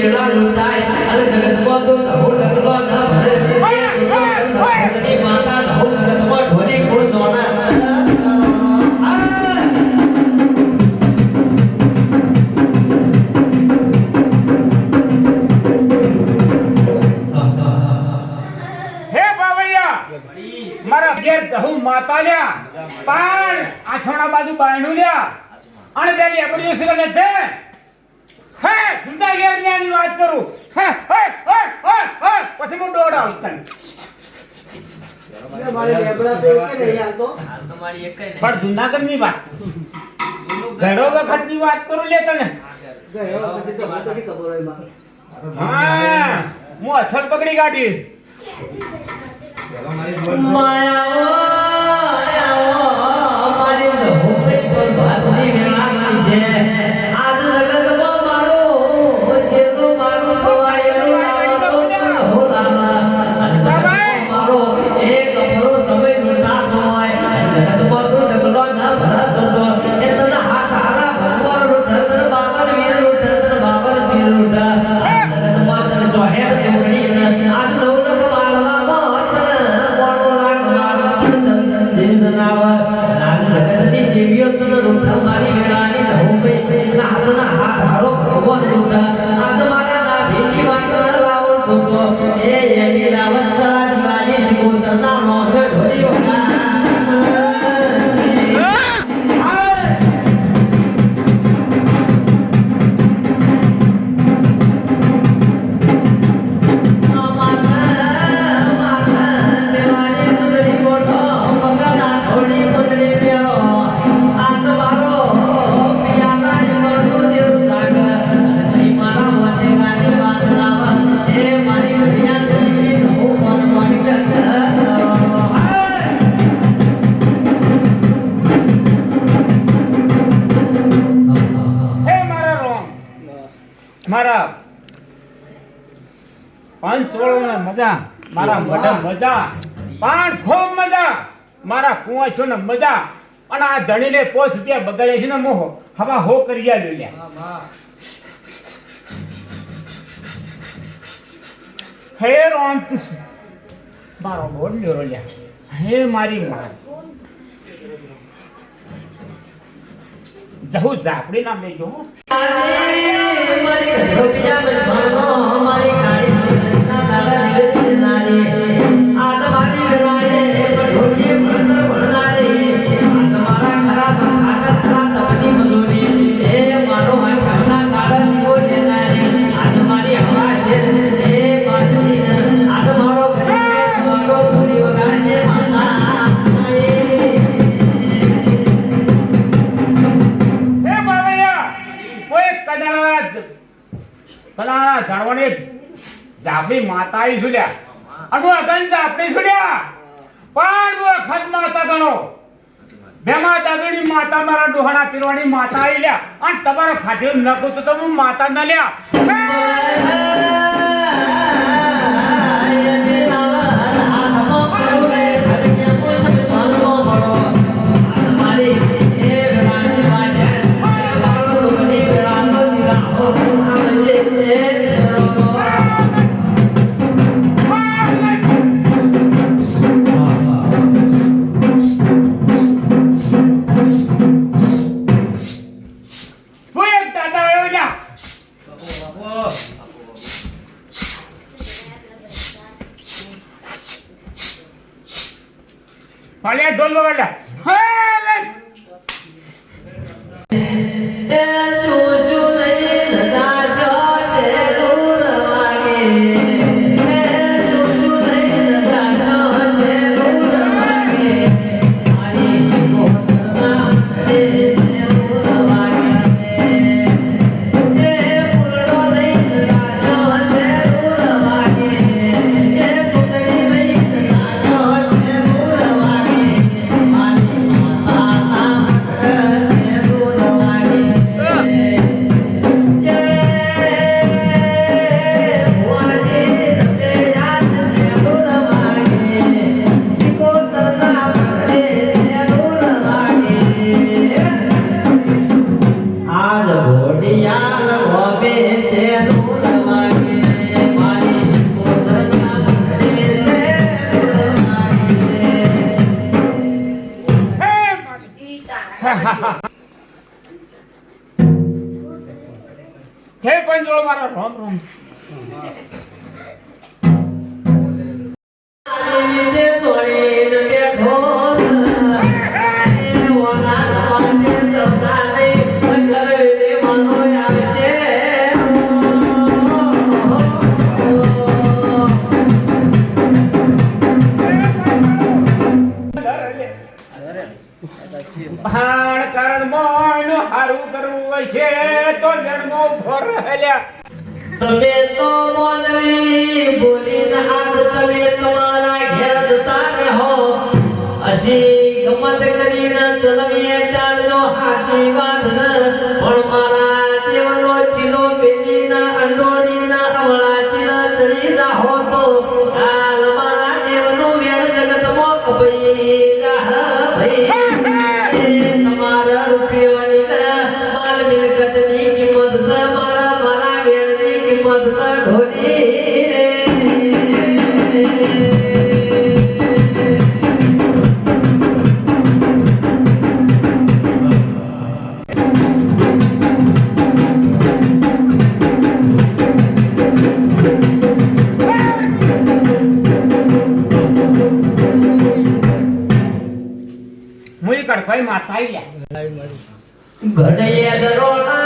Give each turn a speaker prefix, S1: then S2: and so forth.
S1: વેળા લૂંટાય અને જગતમાં તો સહો ડગલો ન ભરે માતા સહો જગતમાં ઢોરી ખોળ જોણા
S2: મારા ઘેર જહું માતા લ્યા પણ આછોણા બાજુ બાયણું લ્યા અને પેલી એબડીઓ છે ને તે હે જુદા ઘેર ની વાત કરું હે હે હે હે પછી હું દોડાવ તને
S3: મારે લેબડા તો એક નહીં હાલતો
S1: તમારી એક નહીં
S2: પણ જુનાગઢ ની વાત ઘણો વખત ની વાત કરું લે તને
S3: ગયો વખતે તો મને તો ની ખબર હોય માં
S2: હા હું અસલ પકડી કાઢી
S1: માયા મારી હોપે પર ભાસની વેળા ગઈ છે આજ જગતમાં મારો જેલો મારો દવાયેલો હો રામા મારો એક અમરો સમય લૂંટાતો હોય જગતમાં તો ડગલો ન ભરાતો તો એ તને હાથ હારા ભગવાન રૂઠ બાબર વીર રૂઠ બાબર વીર રૂઠ જગતમાં તને જોહેર દેવડી આજ નવલક મારવામાં દેવીઓ તને રૂઠ મારી વેળાની ધવું પઈ હાથના હાથ હારો ભગવાન રૂઠ આજ મારા ના ભેટી વાત ન લાવો તો એ એની રાવત તરા દીવાની શિકોતરના નોસે ઢોરી વગા
S2: મારા પંચવળોને મજા મારા મઢે મજા પણ ખૂબ મજા મારા કુંવાછો ને મજા અને આ ધણીને 5 રૂપિયા બગાડે છે ને મોહ હવા હો કર્યા લ્યા હે રામ મારો બોલ્યો લ્યા હે મારી માં જહુ ઝાપડી ના લેજો
S1: મારી ગોપિયા બસવાનો મારી કાળી ના દાડા દિલે નારી આજ મારી વેળાએ ઢોલીએ ભણતર ભણનારી આજ મારા ખરાબ ખાગત ખરા તપની મજૂરી એ મારો ઘરના દાડા દીવો લેનારી આજ મારી હવા છે એ મારી આજ મારો ગરીબ મારો ધૂળી વગાડે માતા
S2: કદાચ જાણવાની જાપડી માતા આવી સુલ્યા અનુ અગન જાપડી સુલ્યા પણ વખત માતા ગણો બે માતા ગણી માતા મારા ડોહણા પીરવાની માતા આવી લ્યા અને તમારો ફાટ્યો ન કહું તો હું માતા ન લ્યા Olha, dono, olha. સરપંચ જોડે મારા રોમ રોમ
S1: નીચે તોડીને બેઠો એ ઓના પગને ચડતા નહીં ઘરે માનો આવશે
S2: ભાણ કારણ મોન હારું કરવું હશે તો લડમો ઉભો રહેલ્યા
S1: તમે તો મોલવી બોલીને આજ તમે તમારા ઘેર જતા રહો અશી ગમત કરીને ચલવીએ ચાલજો સાચી વાત છે પણ મારા દેવનો ચીલો પેલીના અંડોડીના અવળા ચીલા ચડી જાહો તો કાલ મારા દેવનો વેણ જગતમાં કપાઈ જાહ ભાઈ તમારા રૂપિયાની માલ મિલકતની કિંમત છે મારા વેણની કિંમત છે ઢોલી રે
S2: મુઈ કડભાઈ માતા આઈ ગયા
S1: ઘડે દરોડા